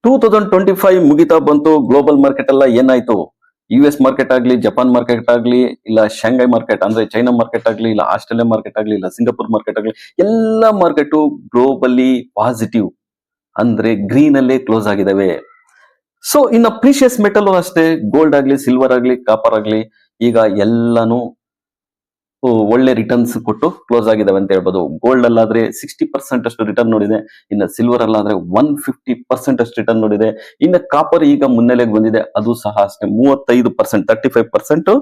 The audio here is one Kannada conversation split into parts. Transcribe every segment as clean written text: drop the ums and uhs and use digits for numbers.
2025 ಮುಗಿತಾ ಬಂತು. ಗ್ಲೋಬಲ್ ಮಾರ್ಕೆಟ್ ಎಲ್ಲ ಏನಾಯ್ತು? US ಮಾರ್ಕೆಟ್ ಆಗ್ಲಿ, ಜಪಾನ್ ಮಾರ್ಕೆಟ್ ಆಗ್ಲಿ, ಇಲ್ಲ ಶಾಂಘೈ ಮಾರ್ಕೆಟ್ ಅಂದ್ರೆ ಚೈನಾ ಮಾರ್ಕೆಟ್ ಆಗ್ಲಿ, ಇಲ್ಲ ಆಸ್ಟ್ರೇಲಿಯಾ ಮಾರ್ಕೆಟ್ ಆಗ್ಲಿ, ಇಲ್ಲ ಸಿಂಗಾಪುರ್ ಮಾರ್ಕೆಟ್ ಆಗ್ಲಿ, ಎಲ್ಲ ಮಾರ್ಕೆಟ್ ಗ್ಲೋಬಲಿ ಪಾಸಿಟಿವ್ ಅಂದ್ರೆ ಗ್ರೀನ್ ಅಲ್ಲೇ ಕ್ಲೋಸ್ ಆಗಿದಾವೆ. ಸೊ ಇನ್ನ ಪ್ರೀಶಿಯಸ್ ಮೆಟಲ್ ಅಷ್ಟೇ, ಗೋಲ್ಡ್ ಆಗ್ಲಿ, ಸಿಲ್ವರ್ ಆಗ್ಲಿ, ಕಾಪರ್ ಆಗ್ಲಿ, ಈಗ ಎಲ್ಲಾನು ಒಳ್ಳೆ ರಿಟರ್ನ್ಸ್ ಕೊಟ್ಟು ಕ್ಲೋಸ್ ಆಗಿದಾವೆ ಅಂತ ಹೇಳ್ಬೋದು. ಗೋಲ್ಡ್ ಅಲ್ಲಾದ್ರೆ 60% ಅಷ್ಟು ರಿಟರ್ನ್ ನೋಡಿದೆ, ಇನ್ನು ಸಿಲ್ವರ್ ಅಲ್ಲಾದ್ರೆ 150% ಅಷ್ಟು ರಿಟರ್ನ್ ನೋಡಿದೆ. ಇನ್ನು ಕಾಪರ್ ಈಗ ಮುನ್ನೆಲೆಗೆ ಬಂದಿದೆ, ಅದು ಸಹ ಅಷ್ಟೇ 35%, 35%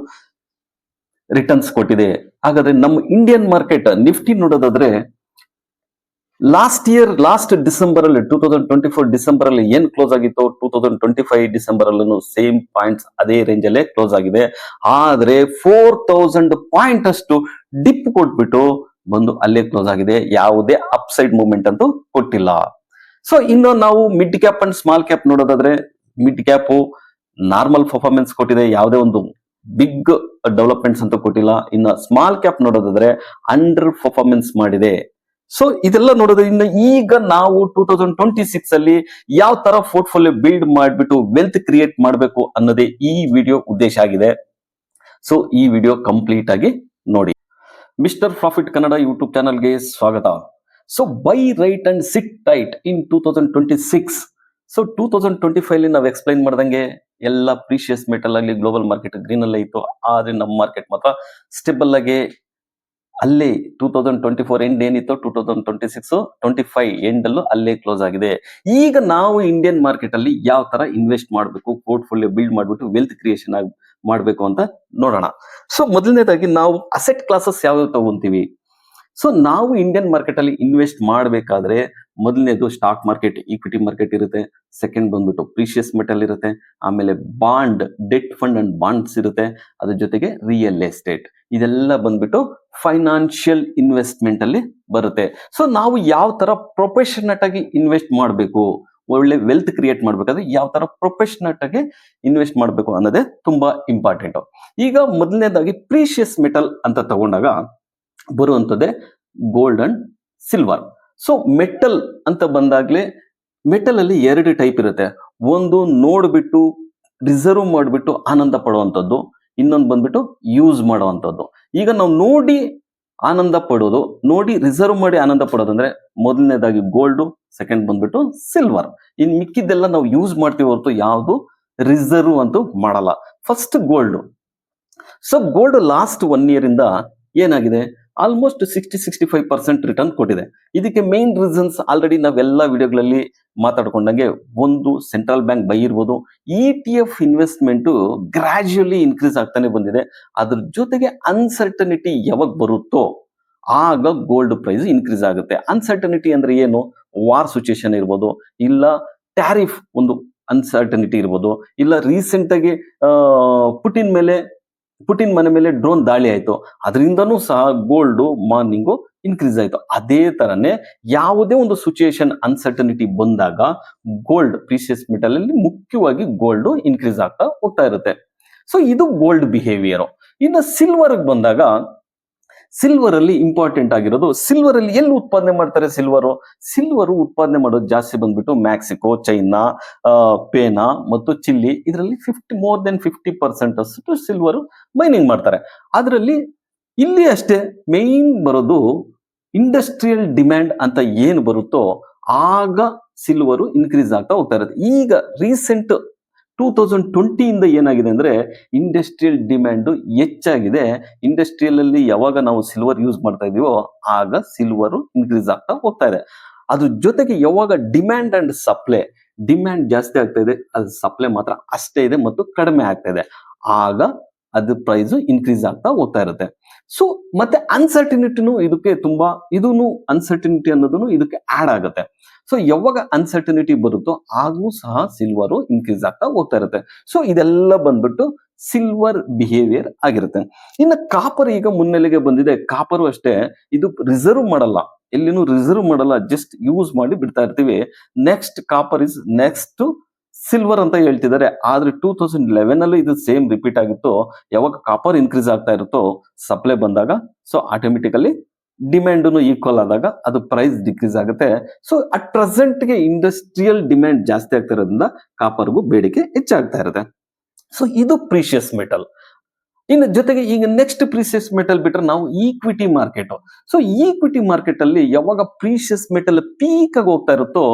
ರಿಟರ್ನ್ಸ್ ಕೊಟ್ಟಿದೆ. ಹಾಗಾದ್ರೆ ನಮ್ಮ ಇಂಡಿಯನ್ ಮಾರ್ಕೆಟ್ ನಿಫ್ಟಿ ನೋಡೋದಾದ್ರೆ ಲಾಸ್ಟ್ ಡಿಸೆಂಬರ್ ಅಲ್ಲಿ 2024 ಡಿಸೆಂಬರ್ ಅಲ್ಲಿ ಏನ್ ಕ್ಲೋಸ್ ಆಗಿತ್ತು, 2025 ಡಿಸೆಂಬರ್ ಅಲ್ಲೂ ಸೇಮ್ ಪಾಯಿಂಟ್ಸ್ ಅದೇ ರೇಂಜ್ ಅಲ್ಲೇ ಕ್ಲೋಸ್ ಆಗಿದೆ. ಆದ್ರೆ 4000 ಪಾಯಿಂಟ್ ಅಷ್ಟು ಡಿಪ್ ಕೊಟ್ಬಿಟ್ಟು ಬಂದು ಅಲ್ಲೇ ಕ್ಲೋಸ್ ಆಗಿದೆ. ಯಾವುದೇ ಅಪ್ಸೈಡ್ ಮೂವ್ಮೆಂಟ್ ಅಂತೂ ಕೊಟ್ಟಿಲ್ಲ. ಸೊ ಇನ್ನು ನಾವು mid cap and small cap ನೋಡೋದಾದ್ರೆ, ಮಿಡ್ ಕ್ಯಾಪ್ ನಾರ್ಮಲ್ ಪರ್ಫಾರ್ಮೆನ್ಸ್ ಕೊಟ್ಟಿದೆ, ಯಾವುದೇ ಒಂದು ಬಿಗ್ ಡೆವಲಪ್ಮೆಂಟ್ಸ್ ಅಂತೂ ಕೊಟ್ಟಿಲ್ಲ. ಇನ್ನು ಸ್ಮಾಲ್ ಕ್ಯಾಪ್ ನೋಡೋದಾದ್ರೆ ಅಂಡರ್ ಪರ್ಫಾರ್ಮೆನ್ಸ್ ಮಾಡಿದೆ. ಸೊ ಇದೆಲ್ಲ ನೋಡೋದ್ರಿಂದ ಈಗ ನಾವು 2026 ಅಲ್ಲಿ ಯಾವ ತರ ಪೋರ್ಟ್ಫೋಲಿಯೋ ಬಿಲ್ಡ್ ಮಾಡಿಬಿಟ್ಟು ವೆಲ್ತ್ ಕ್ರಿಯೇಟ್ ಮಾಡಬೇಕು ಅನ್ನೋದೇ ಈ ವಿಡಿಯೋ ಉದ್ದೇಶ ಆಗಿದೆ. ಸೊ ಈ ವಿಡಿಯೋ ಕಂಪ್ಲೀಟ್ ಆಗಿ ನೋಡಿ. ಮಿಸ್ಟರ್ ಪ್ರಾಫಿಟ್ ಕನ್ನಡ ಯೂಟ್ಯೂಬ್ ಚಾನಲ್ಗೆ ಸ್ವಾಗತ. So by right and sit tight in 2026. So 2025 ಅಲ್ಲಿ ನಾವು ಎಕ್ಸ್ಪ್ಲೈನ್ ಮಾಡ್ದಂಗೆ ಎಲ್ಲ ಪ್ರೀಶಿಯಸ್ ಮೆಟಲ್ ಆಗಲಿ ಗ್ಲೋಬಲ್ ಮಾರ್ಕೆಟ್ ಗ್ರೀನ್ ಅಲ್ಲೇ ಇತ್ತು. ಆದ್ರೆ ನಮ್ಮ ಮಾರ್ಕೆಟ್ ಮಾತ್ರ ಸ್ಟೇಬಲ್ ಆಗಿ ಅಲ್ಲೇ 2024 ಎಂಡ್ ಏನಿತ್ತು 2025 ಎಂಡ್ ಅಲ್ಲೂ ಅಲ್ಲೇ ಕ್ಲೋಸ್ ಆಗಿದೆ. ಈಗ ನಾವು ಇಂಡಿಯನ್ ಮಾರ್ಕೆಟ್ ಅಲ್ಲಿ ಯಾವ ತರ ಇನ್ವೆಸ್ಟ್ ಮಾಡಬೇಕು, ಪೋರ್ಟ್ಫೋಲಿಯೋ ಬಿಲ್ಡ್ ಮಾಡ್ಬಿಟ್ಟು ವೆಲ್ತ್ ಕ್ರಿಯೇಷನ್ ಮಾಡಬೇಕು ಅಂತ ನೋಡೋಣ. ಸೊ ಮೊದಲನೇದಾಗಿ ನಾವು ಅಸೆಟ್ ಕ್ಲಾಸಸ್ ಯಾವ್ಯಾವ ತಗೊಂತೀವಿ. ಸೊ ನಾವು ಇಂಡಿಯನ್ ಮಾರ್ಕೆಟ್ ಅಲ್ಲಿ ಇನ್ವೆಸ್ಟ್ ಮಾಡಬೇಕಾದ್ರೆ ಮೊದಲನೇದು ಸ್ಟಾಕ್ ಮಾರ್ಕೆಟ್, ಈಕ್ವಿಟಿ ಮಾರ್ಕೆಟ್ ಇರುತ್ತೆ. ಸೆಕೆಂಡ್ ಬಂದ್ಬಿಟ್ಟು ಪ್ರೀಶಿಯಸ್ ಮೆಟಲ್ ಇರುತ್ತೆ. ಆಮೇಲೆ bond, debt fund and bonds ಇರುತ್ತೆ. ಅದ್ರ ಜೊತೆಗೆ ರಿಯಲ್ ಎಸ್ಟೇಟ್, ಇದೆಲ್ಲ ಬಂದ್ಬಿಟ್ಟು ಫೈನಾನ್ಷಿಯಲ್ ಇನ್ವೆಸ್ಟ್ಮೆಂಟ್ ಅಲ್ಲಿ ಬರುತ್ತೆ. ಸೊ ನಾವು ಯಾವ ತರ ಪ್ರೊಫೆಷನಟ್ ಆಗಿ ಇನ್ವೆಸ್ಟ್ ಮಾಡಬೇಕು, ಒಳ್ಳೆ ವೆಲ್ತ್ ಕ್ರಿಯೇಟ್ ಮಾಡ್ಬೇಕಾದ್ರೆ ಯಾವ ತರ ಪ್ರೊಫೆಷನಟ್ ಆಗಿ ಇನ್ವೆಸ್ಟ್ ಮಾಡಬೇಕು ಅನ್ನೋದೇ ತುಂಬಾ ಇಂಪಾರ್ಟೆಂಟ್. ಈಗ ಮೊದಲನೇದಾಗಿ ಪ್ರೀಶಿಯಸ್ ಮೆಟಲ್ ಅಂತ ತಗೊಂಡಾಗ ಬರುವಂತದ್ದೇ gold and silver. So metal ಅಂತ ಬಂದಾಗ್ಲೇ ಮೆಟಲ್ ಅಲ್ಲಿ ಎರಡು ಟೈಪ್ ಇರುತ್ತೆ. ಒಂದು ನೋಡ್ಬಿಟ್ಟು ರಿಸರ್ವ್ ಮಾಡಿಬಿಟ್ಟು ಆನಂದ ಪಡುವಂಥದ್ದು, ಇನ್ನೊಂದು ಬಂದ್ಬಿಟ್ಟು ಯೂಸ್ ಮಾಡುವಂಥದ್ದು. ಈಗ ನಾವು ನೋಡಿ ಆನಂದ ಪಡೋದು, ನೋಡಿ ರಿಸರ್ವ್ ಮಾಡಿ ಆನಂದ ಪಡೋದಂದ್ರೆ ಮೊದಲನೇದಾಗಿ ಗೋಲ್ಡ್, ಸೆಕೆಂಡ್ ಬಂದ್ಬಿಟ್ಟು ಸಿಲ್ವರ್. ಇನ್ ಮಿಕ್ಕಿದ್ದೆಲ್ಲ ನಾವು ಯೂಸ್ ಮಾಡ್ತೀವಿ ಹೊರತು ಯಾವುದು ರಿಸರ್ವ್ ಅಂತೂ ಮಾಡಲ್ಲ. First gold. So gold last 1 year ಇಂದ ಏನಾಗಿದೆ, ಆಲ್ಮೋಸ್ಟ್ 60-65% ರಿಟರ್ನ್ ಕೊಟ್ಟಿದೆ. ಇದಕ್ಕೆ ಮೇನ್ ರೀಸನ್ಸ್ ಆಲ್ರೆಡಿ ನಾವೆಲ್ಲ ವಿಡಿಯೋಗಳಲ್ಲಿ ಮಾತಾಡ್ಕೊಂಡಂಗೆ, ಒಂದು ಸೆಂಟ್ರಲ್ ಬ್ಯಾಂಕ್ ಬೈ ಇರ್ಬೋದು, ETF ಇನ್ವೆಸ್ಟ್ಮೆಂಟ್ ಗ್ರಾಜುಯಲಿ ಇನ್ಕ್ರೀಸ್ ಆಗ್ತಾನೆ ಬಂದಿದೆ. ಅದ್ರ ಜೊತೆಗೆ ಅನ್ಸರ್ಟನಿಟಿ ಯಾವಾಗ ಬರುತ್ತೋ ಆಗ ಗೋಲ್ಡ್ ಪ್ರೈಸ್ ಇನ್ಕ್ರೀಸ್ ಆಗುತ್ತೆ. ಅನ್ಸರ್ಟನಿಟಿ ಅಂದ್ರೆ ಏನು, ವಾರ್ ಸಿಚುಯೇಷನ್ ಇರ್ಬೋದು, ಇಲ್ಲ ಟ್ಯಾರಿಫ್ ಒಂದು ಅನ್ಸರ್ಟನಿಟಿ ಇರ್ಬೋದು, ಇಲ್ಲ ರೀಸೆಂಟ್ ಆಗಿ ಪುಟಿನ್ ಮನೆ ಮೇಲೆ ಡ್ರೋನ್ ದಾಳಿ ಆಯ್ತು, ಅದರಿಂದನೂ ಸಹ ಗೋಲ್ಡ್ ಮಾರ್ನಿಂಗು ಇನ್ಕ್ರೀಸ್ ಆಯ್ತು. ಅದೇ ತರನೇ ಯಾವುದೇ ಒಂದು ಸಿಚುಯೇಷನ್ ಅನ್ಸರ್ಟನಿಟಿ ಬಂದಾಗ ಗೋಲ್ಡ್, ಪ್ರೀಶಿಯಸ್ ಮೆಟಲ್ ಅಲ್ಲಿ ಮುಖ್ಯವಾಗಿ ಗೋಲ್ಡ್ ಇನ್ಕ್ರೀಸ್ ಆಗ್ತಾ ಹೋಗ್ತಾ ಇರುತ್ತೆ. ಸೊ ಇದು ಗೋಲ್ಡ್ ಬಿಹೇವಿಯರ್. ಇನ್ನು ಸಿಲ್ವರ್ ಬಂದಾಗ, ಸಿಲ್ವರ್ ಅಲ್ಲಿ ಇಂಪಾರ್ಟೆಂಟ್ ಆಗಿರೋದು, ಸಿಲ್ವರ್ ಅಲ್ಲಿ ಎಲ್ಲಿ ಉತ್ಪಾದನೆ ಮಾಡ್ತಾರೆ, ಸಿಲ್ವರ್ ಉತ್ಪಾದನೆ ಮಾಡೋದು ಜಾಸ್ತಿ ಬಂದ್ಬಿಟ್ಟು ಮ್ಯಾಕ್ಸಿಕೋ, ಚೈನಾ, ಪೇನಾ ಮತ್ತು ಚಿಲ್ಲಿ. ಇದರಲ್ಲಿ more than 50% ಅಷ್ಟು ಸಿಲ್ವರ್ ಮೈನಿಂಗ್ ಮಾಡ್ತಾರೆ. ಅದರಲ್ಲಿ ಇಲ್ಲಿ ಅಷ್ಟೇ ಮೇನ್ ಬರೋದು ಇಂಡಸ್ಟ್ರಿಯಲ್ ಡಿಮ್ಯಾಂಡ್ ಅಂತ ಏನು ಬರುತ್ತೋ ಆಗ ಸಿಲ್ವರ್ ಇನ್ಕ್ರೀಸ್ ಆಗ್ತಾ ಹೋಗ್ತಾ ಇರುತ್ತೆ. ಈಗ ರೀಸೆಂಟ್ 2020 ಇಂದ ಏನಾಗಿದೆ ಅಂದ್ರೆ ಇಂಡಸ್ಟ್ರಿಯಲ್ ಡಿಮ್ಯಾಂಡ್ ಹೆಚ್ಚಾಗಿದೆ. ಇಂಡಸ್ಟ್ರಿಯಲ್ ಅಲ್ಲಿ ಯಾವಾಗ ನಾವು ಸಿಲ್ವರ್ ಯೂಸ್ ಮಾಡ್ತಾ ಇದೀವೋ ಆಗ ಸಿಲ್ವರ್ ಇನ್ಕ್ರೀಸ್ ಆಗ್ತಾ ಹೋಗ್ತಾ ಇದೆ. ಅದ್ರ ಜೊತೆಗೆ ಯಾವಾಗ ಡಿಮ್ಯಾಂಡ್ ಅಂಡ್ ಸಪ್ಲೈ, ಡಿಮ್ಯಾಂಡ್ ಜಾಸ್ತಿ ಆಗ್ತಾ ಇದೆ, ಅದು ಸಪ್ಲೈ ಮಾತ್ರ ಅಷ್ಟೇ ಇದೆ ಮತ್ತು ಕಡಿಮೆ ಆಗ್ತಾ ಇದೆ, ಆಗ ಅದು ಪ್ರೈಸ್ ಇನ್ಕ್ರೀಸ್ ಆಗ್ತಾ ಹೋಗ್ತಾ ಇರುತ್ತೆ. ಸೊ ಮತ್ತೆ ಅನ್ಸರ್ಟಿನಿಟಿನೂ ಇದಕ್ಕೆ ತುಂಬಾ, ಇದೂನು ಅನ್ಸರ್ಟಿನಿಟಿ ಅನ್ನೋದನ್ನು ಇದಕ್ಕೆ ಆಡ್ ಆಗುತ್ತೆ. ಸೊ ಯಾವಾಗ ಅನ್ಸರ್ಟಿನಿಟಿ ಬರುತ್ತೋ ಆಗ್ಲೂ ಸಹ ಸಿಲ್ವರ್ ಇನ್ಕ್ರೀಸ್ ಆಗ್ತಾ ಹೋಗ್ತಾ ಇರುತ್ತೆ. ಸೊ ಇದೆಲ್ಲ ಬಂದ್ಬಿಟ್ಟು ಸಿಲ್ವರ್ ಬಿಹೇವಿಯರ್ ಆಗಿರುತ್ತೆ. ಇನ್ನು ಕಾಪರ್ ಈಗ ಮುನ್ನೆಲೆಗೆ ಬಂದಿದೆ. ಕಾಪರ್ ಅಷ್ಟೇ, ಇದು ರಿಸರ್ವ್ ಮಾಡಲ್ಲ, ಎಲ್ಲಿನೂ ರಿಸರ್ವ್ ಮಾಡಲ್ಲ, ಜಸ್ಟ್ ಯೂಸ್ ಮಾಡಿ ಬಿಡ್ತಾ ಇರ್ತೀವಿ. Next copper is next silver ಅಂತ ಹೇಳ್ತಿದ್ದಾರೆ. ಆದ್ರೆ 2011 ಅಲ್ಲಿ ಇದು ಸೇಮ್ ರಿಪೀಟ್ ಆಗಿತ್ತು. ಯಾವಾಗ ಕಾಪರ್ ಇನ್ಕ್ರೀಸ್ ಆಗ್ತಾ ಇರುತ್ತೋ ಸಪ್ಲೈ ಬಂದಾಗ, ಸೊ ಆಟೋಮೆಟಿಕಲಿ ಡಿಮ್ಯಾಂಡ್ ಈಕ್ವಲ್ ಆದಾಗ ಅದು ಪ್ರೈಸ್ ಡಿಕ್ರೀಸ್ ಆಗುತ್ತೆ. ಸೊ ಅಟ್ ಪ್ರೆಸೆಂಟ್ಗೆ ಇಂಡಸ್ಟ್ರಿಯಲ್ ಡಿಮ್ಯಾಂಡ್ ಜಾಸ್ತಿ ಆಗ್ತಿರೋದ್ರಿಂದ ಕಾಪರ್ಗೂ ಬೇಡಿಕೆ ಹೆಚ್ಚಾಗ್ತಾ ಇರುತ್ತೆ. ಸೊ ಇದು ಪ್ರೀಶಿಯಸ್ ಮೆಟಲ್. ಇನ್ನು ಜೊತೆಗೆ ಈಗ ನೆಕ್ಸ್ಟ್ ಪ್ರೀಶಿಯಸ್ ಮೆಟಲ್ ಬಿಟ್ರೆ ನಾವು equity market. So equity market ಅಲ್ಲಿ ಯಾವಾಗ ಪ್ರೀಶಿಯಸ್ ಮೆಟಲ್ ಪೀಕ್ ಆಗಿ ಹೋಗ್ತಾ ಇರುತ್ತೋ,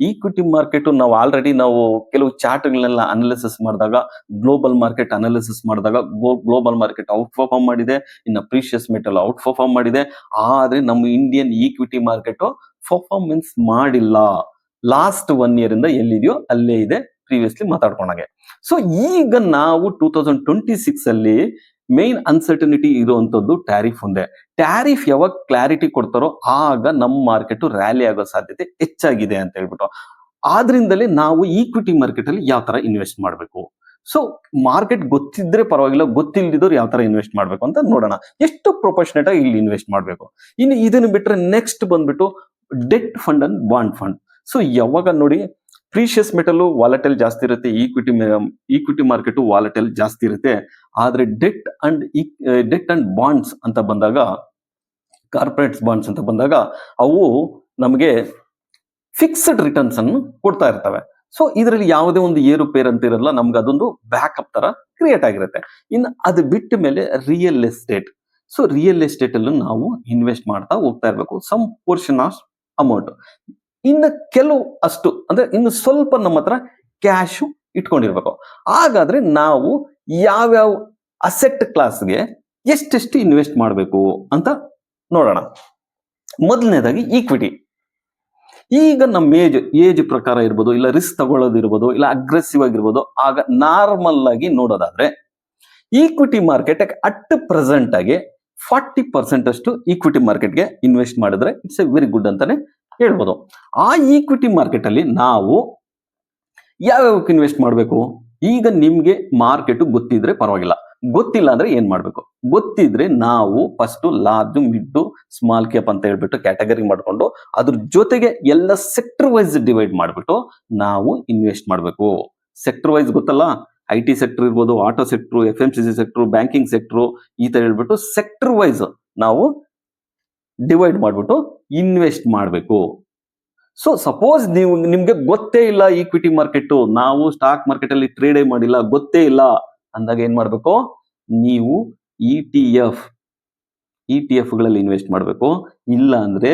ಈಕ್ವಿಟಿ ಮಾರ್ಕೆಟ್ ನಾವು ಆಲ್ರೆಡಿ ನಾವು ಕೆಲವು ಚಾರ್ಟ್ಗಳನ್ನೆಲ್ಲ ಅನಾಲಿಸಿಸ್ ಮಾಡಿದಾಗ, ಗ್ಲೋಬಲ್ ಮಾರ್ಕೆಟ್ ಅನಾಲಿಸಿಸ್ ಮಾಡಿದಾಗ ಗ್ಲೋಬಲ್ ಮಾರ್ಕೆಟ್ ಔಟ್ ಪರ್ಫಾರ್ಮ್ ಮಾಡಿದೆ, ಇನ್ನು ಪ್ರೀಶಿಯಸ್ ಮೆಟಲ್ ಔಟ್ ಪರ್ಫಾರ್ಮ್ ಮಾಡಿದೆ. ಆದ್ರೆ ನಮ್ಮ ಇಂಡಿಯನ್ ಈಕ್ವಿಟಿ ಮಾರ್ಕೆಟ್ ಪರ್ಫಾರ್ಮೆನ್ಸ್ ಮಾಡಿಲ್ಲ. ಲಾಸ್ಟ್ 1 year ಇಂದ ಎಲ್ಲಿದೆಯೋ ಅಲ್ಲೇ ಇದೆ, ಪ್ರೀವಿಯಸ್ಲಿ ಮಾತಾಡ್ಕೊಂಡಾಗೆ. ಸೊ ಈಗ ನಾವು 2026 ಅಲ್ಲಿ ಮೇನ್ ಅನ್ಸರ್ಟನಿಟಿ ಇರುವಂತದ್ದು ಟ್ಯಾರಿಫ್ ಒಂದೇ. ಟ್ಯಾರಿಫ್ ಯಾವಾಗ ಕ್ಲಾರಿಟಿ ಕೊಡ್ತಾರೋ ಆಗ ನಮ್ಮ ಮಾರ್ಕೆಟ್ ರ್ಯಾಲಿ ಆಗೋ ಸಾಧ್ಯತೆ ಹೆಚ್ಚಾಗಿದೆ ಅಂತ ಹೇಳ್ಬಿಟ್ಟು. ಆದ್ರಿಂದಲೇ ನಾವು ಈಕ್ವಿಟಿ ಮಾರ್ಕೆಟ್ ಅಲ್ಲಿ ಯಾವ ತರ ಇನ್ವೆಸ್ಟ್ ಮಾಡಬೇಕು. ಸೊ ಮಾರ್ಕೆಟ್ ಗೊತ್ತಿದ್ರೆ ಪರವಾಗಿಲ್ಲ, ಗೊತ್ತಿಲ್ದಿದ್ದವ್ರು ಯಾವ ತರ ಇನ್ವೆಸ್ಟ್ ಮಾಡ್ಬೇಕು ಅಂತ ನೋಡೋಣ. ಎಷ್ಟು ಪ್ರೊಪೋರ್ಷನೇಟ್ ಆಗಿ ಇಲ್ಲಿ ಇನ್ವೆಸ್ಟ್ ಮಾಡಬೇಕು. ಇನ್ನು ಇದನ್ನು ಬಿಟ್ರೆ ನೆಕ್ಸ್ಟ್ ಬಂದ್ಬಿಟ್ಟು debt fund and bond fund. So ಯಾವಾಗ ನೋಡಿ, ಪ್ರೀಶಿಯಸ್ ಮೆಟಲ್ ವಾಲಟೈಲ್ ಜಾಸ್ತಿ ಇರುತ್ತೆ, ಈಕ್ವಿಟಿ ಮಾರ್ಕೆಟ್ ವಾಲಟೈಲ್ ಜಾಸ್ತಿ ಇರುತ್ತೆ. ಆದ್ರೆ ಡೆಟ್ ಅಂಡ್ ಬಾಂಡ್ಸ್ ಅಂತ ಬಂದಾಗ, ಕಾರ್ಪೊರೇಟ್ಸ್ ಬಾಂಡ್ಸ್ ಅಂತ ಬಂದಾಗ ಅವು ನಮಗೆ ಫಿಕ್ಸ್ಡ್ ರಿಟರ್ನ್ಸ್ ಅನ್ನು ಕೊಡ್ತಾ ಇರ್ತವೆ. ಸೊ ಇದರಲ್ಲಿ ಯಾವುದೇ ಒಂದು ಏರುಪೇರು ಅಂತ ಇರಲ್ಲ, ನಮ್ಗೆ ಅದೊಂದು ಬ್ಯಾಕಪ್ ತರ ಕ್ರಿಯೇಟ್ ಆಗಿರುತ್ತೆ. ಇನ್ನು ಅದು ಬಿಟ್ಟ ಮೇಲೆ real estate. So real estate ಅಲ್ಲೂ ನಾವು ಇನ್ವೆಸ್ಟ್ ಮಾಡ್ತಾ ಹೋಗ್ತಾ ಇರಬೇಕು, ಸಮ್ ಪೋರ್ಷನ್ ಆಫ್ ಅಮೌಂಟ್. ಇನ್ನು ಕೆಲವು ಅಷ್ಟು ಅಂದ್ರೆ ಇನ್ನು ಸ್ವಲ್ಪ ನಮ್ಮ ಹತ್ರ ಕ್ಯಾಶು ಇಟ್ಕೊಂಡಿರ್ಬೇಕು. ಹಾಗಾದ್ರೆ ನಾವು ಯಾವ್ಯಾವ ಅಸೆಟ್ ಕ್ಲಾಸ್ಗೆ ಎಷ್ಟೆಷ್ಟು ಇನ್ವೆಸ್ಟ್ ಮಾಡಬೇಕು ಅಂತ ನೋಡೋಣ. ಮೊದಲನೇದಾಗಿ ಈಕ್ವಿಟಿ. ಈಗ ನಮ್ಮ ಏಜ್ ಪ್ರಕಾರ ಇರ್ಬೋದು, ಇಲ್ಲ ರಿಸ್ಕ್ ತಗೊಳ್ಳೋದಿರ್ಬೋದು, ಇಲ್ಲ ಅಗ್ರೆಸಿವ್ ಆಗಿರ್ಬೋದು. ಆಗ ನಾರ್ಮಲ್ ಆಗಿ ನೋಡೋದಾದ್ರೆ ಈಕ್ವಿಟಿ ಮಾರ್ಕೆಟ್ ಅಟ್ ಪ್ರೆಸೆಂಟ್ ಆಗಿ 40% ಅಷ್ಟು ಈಕ್ವಿಟಿ ಮಾರ್ಕೆಟ್ಗೆ ಇನ್ವೆಸ್ಟ್ ಮಾಡಿದ್ರೆ ಇಟ್ಸ್ ಎ ವೆರಿ ಗುಡ್ ಅಂತಾನೆ ಹೇಳ್ಬೋದು. ಆ ಈಕ್ವಿಟಿ ಮಾರ್ಕೆಟ್ ಅಲ್ಲಿ ನಾವು ಯಾವ್ಯಾವಕ್ಕೆ ಇನ್ವೆಸ್ಟ್ ಮಾಡಬೇಕು. ಈಗ ನಿಮ್ಗೆ ಮಾರ್ಕೆಟ್ ಗೊತ್ತಿದ್ರೆ ಪರವಾಗಿಲ್ಲ, ಗೊತ್ತಿಲ್ಲ ಅಂದ್ರೆ ಏನ್ ಮಾಡ್ಬೇಕು. ಗೊತ್ತಿದ್ರೆ ನಾವು first large, mid, small cap ಅಂತ ಹೇಳ್ಬಿಟ್ಟು ಕ್ಯಾಟಗರಿ ಮಾಡ್ಕೊಂಡು ಅದ್ರ ಜೊತೆಗೆ ಎಲ್ಲ ಸೆಕ್ಟರ್ ವೈಸ್ ಡಿವೈಡ್ ಮಾಡ್ಬಿಟ್ಟು ನಾವು ಇನ್ವೆಸ್ಟ್ ಮಾಡಬೇಕು. ಸೆಕ್ಟರ್ ವೈಸ್ ಗೊತ್ತಲ್ಲ, IT ಸೆಕ್ಟರ್ ಇರ್ಬೋದು, auto sector, FMCG sector, banking sector, ಈ ತರ ಹೇಳ್ಬಿಟ್ಟು ಸೆಕ್ಟರ್ ವೈಸ್ ನಾವು ಡಿವೈಡ್ ಮಾಡ್ಬಿಟ್ಟು ಇನ್ವೆಸ್ಟ್ ಮಾಡಬೇಕು. ಸೊ ಸಪೋಸ್ ನಿಮ್ಗೆ ಗೊತ್ತೇ ಇಲ್ಲ ಈಕ್ವಿಟಿ ಮಾರ್ಕೆಟ್, ನಾವು ಸ್ಟಾಕ್ ಮಾರ್ಕೆಟ್ ಅಲ್ಲಿ ಟ್ರೇಡೇ ಮಾಡಿಲ್ಲ, ಗೊತ್ತೇ ಇಲ್ಲ ಅಂದಾಗ ಏನ್ ಮಾಡ್ಬೇಕು, ನೀವು ETF ಗಳಲ್ಲಿ ಇನ್ವೆಸ್ಟ್ ಮಾಡಬೇಕು. ಇಲ್ಲ ಅಂದ್ರೆ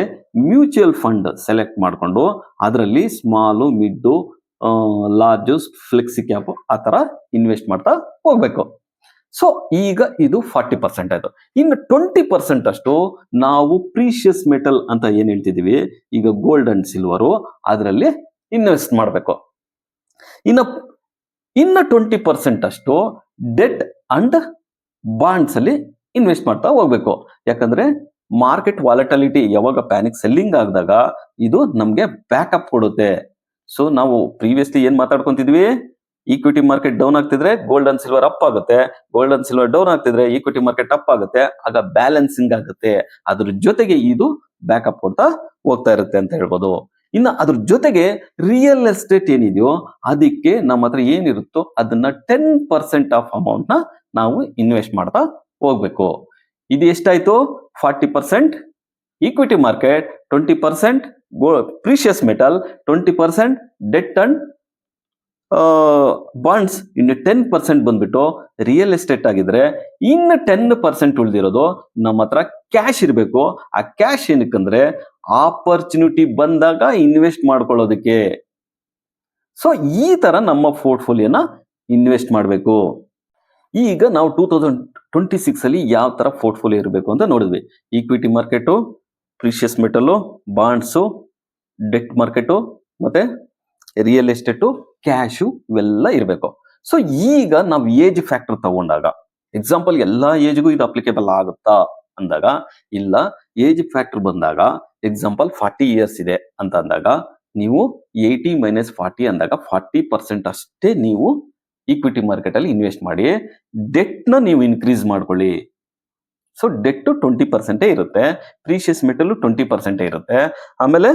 ಮ್ಯೂಚುವಲ್ ಫಂಡ್ ಸೆಲೆಕ್ಟ್ ಮಾಡ್ಕೊಂಡು ಅದರಲ್ಲಿ small, mid, large, flexi cap ಆ ತರ ಇನ್ವೆಸ್ಟ್ ಮಾಡ್ತಾ ಹೋಗ್ಬೇಕು. ಸೊ ಈಗ ಇದು 40% ಆಯ್ತು. ಇನ್ನು 20% ಅಷ್ಟು ನಾವು ಪ್ರೀಶಿಯಸ್ ಮೆಟಲ್ ಅಂತ ಏನ್ ಹೇಳ್ತಿದೀವಿ, ಈಗ ಗೋಲ್ಡ್ ಅಂಡ್ ಸಿಲ್ವರು, ಅದರಲ್ಲಿ ಇನ್ವೆಸ್ಟ್ ಮಾಡಬೇಕು. ಇನ್ನು 20% ಅಷ್ಟು ಡೆಟ್ ಅಂಡ್ ಬಾಂಡ್ಸ್ ಅಲ್ಲಿ ಇನ್ವೆಸ್ಟ್ ಮಾಡ್ತಾ ಹೋಗ್ಬೇಕು. ಯಾಕಂದ್ರೆ ಮಾರ್ಕೆಟ್ ವಾಲಟಾಲಿಟಿ ಯಾವಾಗ ಪ್ಯಾನಿಕ್ ಸೆಲ್ಲಿಂಗ್ ಆದಾಗ ಇದು ನಮ್ಗೆ ಬ್ಯಾಕಪ್ ಕೊಡುತ್ತೆ. ಸೊ ನಾವು ಪ್ರೀವಿಯಸ್ಲಿ ಏನ್ ಮಾತಾಡ್ಕೊಂತಿದ್ವಿ, ಈಕ್ವಿಟಿ ಮಾರ್ಕೆಟ್ ಡೌನ್ ಆಗ್ತಿದ್ರೆ ಗೋಲ್ಡ್ ಅಂಡ್ ಸಿಲ್ವರ್ ಅಪ್ ಆಗುತ್ತೆ, ಗೋಲ್ಡ್ ಅಂಡ್ ಸಿಲ್ವರ್ ಡೌನ್ ಆಗ್ತಿದ್ರೆ ಈಕ್ವಿಟಿ ಮಾರ್ಕೆಟ್ ಅಪ್ ಆಗುತ್ತೆ. ಆಗ ಬ್ಯಾಲೆನ್ಸಿಂಗ್ ಆಗುತ್ತೆ. ಅದ್ರ ಜೊತೆಗೆ ಇದು ಬ್ಯಾಕಪ್ ಕೊಡ್ತಾ ಹೋಗ್ತಾ ಇರುತ್ತೆ ಅಂತ ಹೇಳ್ಬೋದು. ಇನ್ನು ಅದ್ರ ಜೊತೆಗೆ ರಿಯಲ್ ಎಸ್ಟೇಟ್ ಏನಿದೆಯೋ ಅದಕ್ಕೆ ನಮ್ಮ ಹತ್ರ ಏನಿರುತ್ತೋ ಅದನ್ನ 10% ಆಫ್ ಅಮೌಂಟ್ ನ ನಾವು ಇನ್ವೆಸ್ಟ್ ಮಾಡ್ತಾ ಹೋಗ್ಬೇಕು. ಇದು ಎಷ್ಟಾಯ್ತು, 40% equity market, 20% precious metal, 20% debt and bonds, ಇನ್ನು 10% ಬಂದ್ಬಿಟ್ಟು ರಿಯಲ್ ಎಸ್ಟೇಟ್ ಆಗಿದ್ರೆ, ಇನ್ನು 10% ಉಳಿದಿರೋದು ನಮ್ಮ ಹತ್ರ ಕ್ಯಾಶ್ ಇರಬೇಕು. ಆ ಕ್ಯಾಶ್ ಏನಕ್ಕಂದ್ರೆ ಆಪರ್ಚುನಿಟಿ ಬಂದಾಗ ಇನ್ವೆಸ್ಟ್ ಮಾಡ್ಕೊಳ್ಳೋದಕ್ಕೆ. ಸೊ ಈ ತರ ನಮ್ಮ ಪೋರ್ಟ್ಫೋಲಿಯೋನ ಇನ್ವೆಸ್ಟ್ ಮಾಡಬೇಕು. ಈಗ ನಾವು 2026 ಅಲ್ಲಿ ಯಾವ ತರ ಪೋರ್ಟ್ಫೋಲಿಯೋ ಇರಬೇಕು ಅಂತ ನೋಡಿದ್ವಿ. Equity market, precious metal, bonds, debt market, ಮತ್ತೆ ರಿಯಲ್ ಎಸ್ಟೇಟು, ಕ್ಯಾಶು ಇವೆಲ್ಲ ಇರಬೇಕು. ಸೊ ಈಗ ನಾವು ಏಜ್ ಫ್ಯಾಕ್ಟರ್ ತಗೊಂಡಾಗ, ಎಕ್ಸಾಂಪಲ್ ಎಲ್ಲಾ ಏಜ್ಗೂ ಇದು ಅಪ್ಲಿಕೇಬಲ್ ಆಗುತ್ತಾ ಅಂದಾಗ ಇಲ್ಲ. ಏಜ್ ಫ್ಯಾಕ್ಟರ್ ಬಂದಾಗ ಎಕ್ಸಾಂಪಲ್ 40 years ಇದೆ ಅಂತ ಅಂದಾಗ ನೀವು 80 - 40 ಅಂದಾಗ 40% ಅಷ್ಟೇ ನೀವು ಈಕ್ವಿಟಿ ಮಾರ್ಕೆಟ್ ಅಲ್ಲಿ ಇನ್ವೆಸ್ಟ್ ಮಾಡಿ. ಡೆಟ್ ನ ನೀವು ಇನ್ಕ್ರೀಸ್ ಮಾಡ್ಕೊಳ್ಳಿ. ಸೊ ಡೆಟ್ 20% ಇರುತ್ತೆ, ಪ್ರೀಶಿಯಸ್ ಮೆಟಲ್ 20% ಇರುತ್ತೆ, ಆಮೇಲೆ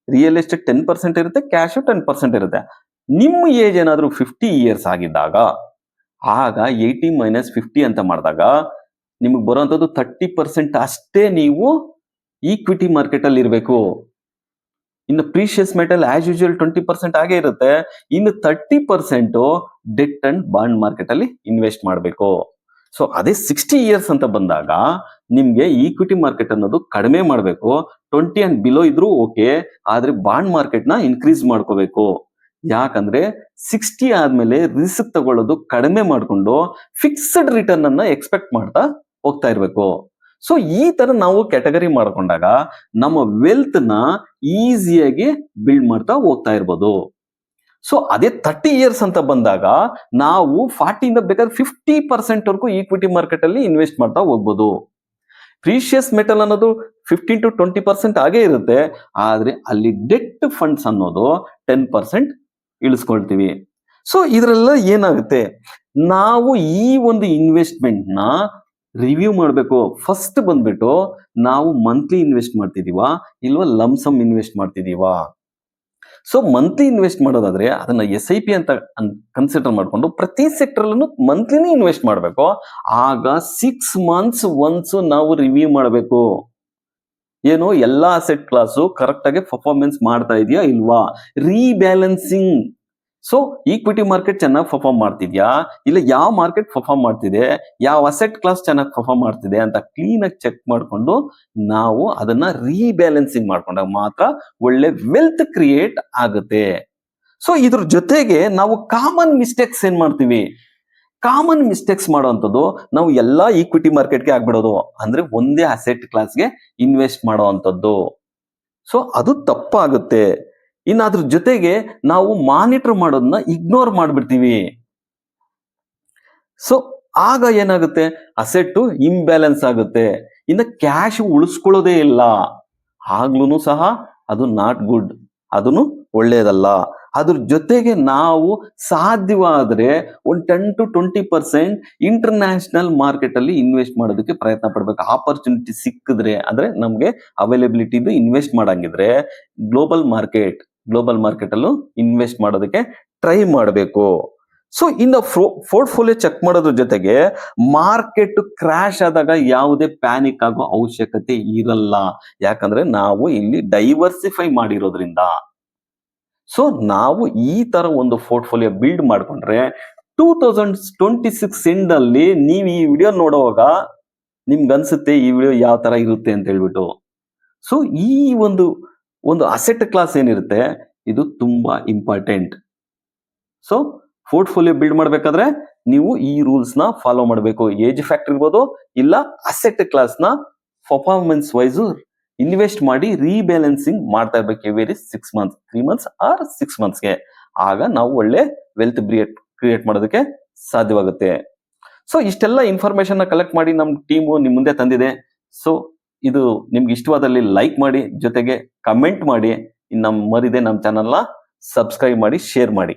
ರಿಯಲ್ ಎಸ್ಟೇಟ್ 10% ಇರುತ್ತೆ, ಕ್ಯಾಶ್ 10% ಇರುತ್ತೆ. ನಿಮ್ಮ ಏಜ್ ಏನಾದ್ರೂ 50 years ಆಗಿದ್ದಾಗ ಆಗ 80 - 50 ಅಂತ ಮಾಡಿದಾಗ ನಿಮಗೆ ಬರುವಂತದ್ದು 30% ಅಷ್ಟೇ ನೀವು ಈಕ್ವಿಟಿ ಮಾರ್ಕೆಟ್ ಅಲ್ಲಿ ಇರಬೇಕು. ಇನ್ನು ಪ್ರೀಶಿಯಸ್ ಮೆಟಲ್ ಆಸ್ ಯೂಶುವಲ್ 20% ಆಗೇ ಇರುತ್ತೆ. ಇನ್ನು 30% ಡೆಟ್ ಅಂಡ್ ಬಾಂಡ್ ಮಾರ್ಕೆಟ್ ಅಲ್ಲಿ ಇನ್ವೆಸ್ಟ್ ಮಾಡಬೇಕು. ಸೊ ಅದೇ 60 ಇಯರ್ಸ್ ಅಂತ ಬಂದಾಗ ನಿಮ್ಗೆ ಈಕ್ವಿಟಿ ಮಾರ್ಕೆಟ್ ಅನ್ನೋದು ಕಡಿಮೆ ಮಾಡಬೇಕು. 20 ಅಂಡ್ ಬಿಲೋ ಇದ್ರೂ ಓಕೆ, ಆದ್ರೆ ಬಾಂಡ್ ಮಾರ್ಕೆಟ್ ನ ಇನ್ಕ್ರೀಸ್ ಮಾಡ್ಕೋಬೇಕು. ಯಾಕಂದ್ರೆ 60 ಆದ್ಮೇಲೆ ರಿಸ್ಕ್ ತಗೊಳ್ಳೋದು ಕಡಿಮೆ ಮಾಡ್ಕೊಂಡು ಫಿಕ್ಸ್ಡ್ ರಿಟರ್ನ್ ಅನ್ನ ಎಕ್ಸ್ಪೆಕ್ಟ್ ಮಾಡ್ತಾ ಹೋಗ್ತಾ ಇರ್ಬೇಕು. ಸೊ ಈ ತರ ನಾವು ಕ್ಯಾಟಗರಿ ಮಾಡ್ಕೊಂಡಾಗ ನಮ್ಮ ವೆಲ್ತ್ ನ ಈಸಿಯಾಗಿ ಬಿಲ್ಡ್ ಮಾಡ್ತಾ ಹೋಗ್ತಾ ಇರ್ಬೋದು. ಸೊ ಅದೇ 30 ಇಯರ್ಸ್ ಅಂತ ಬಂದಾಗ ನಾವು 40 ಇಂದ ಬೇಕಾದ್ರೆ 50% ವರೆಗೂ ಈಕ್ವಿಟಿ ಮಾರ್ಕೆಟ್ ಅಲ್ಲಿ ಇನ್ವೆಸ್ಟ್ ಮಾಡ್ತಾ ಹೋಗ್ಬೋದು. ಪ್ರೀಶಿಯಸ್ ಮೆಟಲ್ ಅನ್ನೋದು 15 to 20% ಆಗೇ ಇರುತ್ತೆ, ಆದ್ರೆ ಅಲ್ಲಿ ಡೆಟ್ ಫಂಡ್ಸ್ ಅನ್ನೋದು 10% ಇಳಿಸ್ಕೊಳ್ತೀವಿ. ಸೊ ಇದ್ರೆಲ್ಲ ಏನಾಗುತ್ತೆ, ನಾವು ಈ ಒಂದು ಇನ್ವೆಸ್ಟ್ಮೆಂಟ್ ನ ರಿವ್ಯೂ ಮಾಡಬೇಕು. ಫಸ್ಟ್ ಬಂದ್ಬಿಟ್ಟು ನಾವು ಮಂತ್ಲಿ ಇನ್ವೆಸ್ಟ್ ಮಾಡ್ತಿದೀವಾ ಇಲ್ವಾ ಲಂಸಮ್ ಇನ್ವೆಸ್ಟ್ ಮಾಡ್ತಿದೀವಾ. ಸೊ ಮಂತ್ಲಿ ಇನ್ವೆಸ್ಟ್ ಮಾಡೋದಾದ್ರೆ ಅದನ್ನ SIP ಅಂತ ಕನ್ಸಿಡರ್ ಮಾಡ್ಕೊಂಡು ಪ್ರತಿ ಸೆಕ್ಟರ್ ಅಲ್ಲೂ ಮಂತ್ಲಿನೇ ಇನ್ವೆಸ್ಟ್ ಮಾಡಬೇಕು. ಆಗ 6 months ಒನ್ಸ್ ನಾವು ರಿವ್ಯೂ ಮಾಡಬೇಕು. ಏನು ಎಲ್ಲಾ ಅಸೆಟ್ ಕ್ಲಾಸು ಕರೆಕ್ಟ್ ಆಗಿ ಪರ್ಫಾರ್ಮೆನ್ಸ್ ಮಾಡ್ತಾ ಇದೆಯಾ ಇಲ್ವಾ, ರೀಬ್ಯಾಲೆನ್ಸಿಂಗ್. ಸೊ ಈಕ್ವಿಟಿ ಮಾರ್ಕೆಟ್ ಚೆನ್ನಾಗಿ ಪರ್ಫಾರ್ಮ್ ಮಾಡ್ತಿದ್ಯಾ ಇಲ್ಲ ಯಾವ ಮಾರ್ಕೆಟ್ ಪರ್ಫಾರ್ಮ್ ಮಾಡ್ತಿದೆ, ಯಾವ ಅಸೆಟ್ ಕ್ಲಾಸ್ ಚೆನ್ನಾಗಿ ಪರ್ಫಾರ್ಮ್ ಮಾಡ್ತಿದೆ ಅಂತ ಕ್ಲೀನ್ ಆಗಿ ಚೆಕ್ ಮಾಡ್ಕೊಂಡು ನಾವು ಅದನ್ನ ರೀಬ್ಯಾಲೆನ್ಸಿಂಗ್ ಮಾಡ್ಕೊಂಡಾಗ ಮಾತ್ರ ಒಳ್ಳೆ ವೆಲ್ತ್ ಕ್ರಿಯೇಟ್ ಆಗುತ್ತೆ. ಸೊ ಇದ್ರ ಜೊತೆಗೆ ನಾವು ಕಾಮನ್ ಮಿಸ್ಟೇಕ್ಸ್ ಏನ್ ಮಾಡ್ತೀವಿ, ಕಾಮನ್ ಮಿಸ್ಟೇಕ್ಸ್ ಮಾಡುವಂಥದ್ದು ನಾವು ಎಲ್ಲಾ ಈಕ್ವಿಟಿ ಮಾರ್ಕೆಟ್ಗೆ ಆಗ್ಬಿಡೋದು, ಅಂದ್ರೆ ಒಂದೇ ಅಸೆಟ್ ಕ್ಲಾಸ್ಗೆ ಇನ್ವೆಸ್ಟ್ ಮಾಡುವಂಥದ್ದು. ಸೊ ಅದು ತಪ್ಪಾಗುತ್ತೆ. ಇನ್ನು ಅದ್ರ ಜೊತೆಗೆ ನಾವು ಮಾನಿಟರ್ ಮಾಡೋದನ್ನ ಇಗ್ನೋರ್ ಮಾಡ್ಬಿಡ್ತೀವಿ. ಸೊ ಆಗ ಏನಾಗುತ್ತೆ, ಅಸೆಟ್ ಇಂಬ್ಯಾಲೆನ್ಸ್ ಆಗುತ್ತೆ. ಇನ್ನು ಕ್ಯಾಶ್ ಉಳಿಸ್ಕೊಳ್ಳೋದೇ ಇಲ್ಲ, ಆಗ್ಲೂ ಸಹ ಅದು ನಾಟ್ ಗುಡ್, ಅದನ್ನು ಒಳ್ಳೆಯದಲ್ಲ. ಅದ್ರ ಜೊತೆಗೆ ನಾವು ಸಾಧ್ಯವಾದ್ರೆ ಒಂದು 10 to 20% ಇಂಟರ್ನ್ಯಾಷನಲ್ ಮಾರ್ಕೆಟ್ ಅಲ್ಲಿ ಇನ್ವೆಸ್ಟ್ ಮಾಡೋದಕ್ಕೆ ಪ್ರಯತ್ನ ಪಡ್ಬೇಕು. ಆಪರ್ಚುನಿಟಿ ಸಿಕ್ಕಿದ್ರೆ ಅಂದ್ರೆ ನಮ್ಗೆ ಅವೈಲಬಿಲಿಟಿ ಇನ್ವೆಸ್ಟ್ ಮಾಡಂಗಿದ್ರೆ ಗ್ಲೋಬಲ್ ಮಾರ್ಕೆಟ್ ಅಲ್ಲೂ ಇನ್ವೆಸ್ಟ್ ಮಾಡೋದಕ್ಕೆ ಟ್ರೈ ಮಾಡಬೇಕು. ಸೊ ಇನ್ನು ಪೋರ್ಟ್ಫೋಲಿಯೋ ಚೆಕ್ ಮಾಡೋದ್ರ ಜೊತೆಗೆ ಮಾರ್ಕೆಟ್ ಕ್ರಾಶ್ ಆದಾಗ ಯಾವುದೇ ಪ್ಯಾನಿಕ್ ಆಗೋ ಅವಶ್ಯಕತೆ ಇರಲ್ಲ, ಯಾಕಂದ್ರೆ ನಾವು ಇಲ್ಲಿ ಡೈವರ್ಸಿಫೈ ಮಾಡಿರೋದ್ರಿಂದ. ಸೊ ನಾವು ಈ ತರ ಒಂದು ಪೋರ್ಟ್ಫೋಲಿಯೋ ಬಿಲ್ಡ್ ಮಾಡ್ಕೊಂಡ್ರೆ 2026 ಎಂಡ್ ಅಲ್ಲಿ ನೀವು ಈ ವಿಡಿಯೋ ನೋಡುವಾಗ ನಿಮ್ಗೆ ಅನ್ಸುತ್ತೆ ಈ ವಿಡಿಯೋ ಯಾವ ತರ ಇರುತ್ತೆ ಅಂತ ಹೇಳ್ಬಿಟ್ಟು. ಸೊ ಈ ಒಂದು ಅಸೆಟ್ ಕ್ಲಾಸ್ ಏನಿರುತ್ತೆ ಇದು ತುಂಬಾ ಇಂಪಾರ್ಟೆಂಟ್. ಸೊ ಪೋರ್ಟ್ಫೋಲಿಯೋ ಬಿಲ್ಡ್ ಮಾಡ್ಬೇಕಾದ್ರೆ ನೀವು ಈ ರೂಲ್ಸ್ ನ ಫಾಲೋ ಮಾಡಬೇಕು. ಏಜ್ ಫ್ಯಾಕ್ಟರ್ ಇರ್ಬೋದು ಇಲ್ಲ ಅಸೆಟ್ ಕ್ಲಾಸ್ ನ ಪರ್ಫಾರ್ಮೆನ್ಸ್ ವೈಸ್ ಇನ್ವೆಸ್ಟ್ ಮಾಡಿ ರೀಬ್ಯಾಲೆನ್ಸಿಂಗ್ ಮಾಡ್ತಾ ಇರ್ಬೇಕು ಎವ್ರಿ 6 months, 3 months ಆರ್ 6 monthsಗೆ. ಆಗ ನಾವು ಒಳ್ಳೆ ವೆಲ್ತ್ ಕ್ರಿಯೇಟ್ ಮಾಡೋದಕ್ಕೆ ಸಾಧ್ಯವಾಗುತ್ತೆ. ಸೊ ಇಷ್ಟೆಲ್ಲ ಇನ್ಫಾರ್ಮೇಶನ್ ನ ಕಲೆಕ್ಟ್ ಮಾಡಿ ನಮ್ಮ ಟೀಮು ನಿಮ್ ಮುಂದೆ ತಂದಿದೆ. ಸೊ ಇದು ನಿಮ್ಗೆ ಇಷ್ಟವಾದಲ್ಲಿ ಲೈಕ್ ಮಾಡಿ, ಜೊತೆಗೆ ಕಮೆಂಟ್ ಮಾಡಿ, ನಮ್ಮ ಚಾನಲ್ನ ಸಬ್ಸ್ಕ್ರೈಬ್ ಮಾಡಿ, ಶೇರ್ ಮಾಡಿ.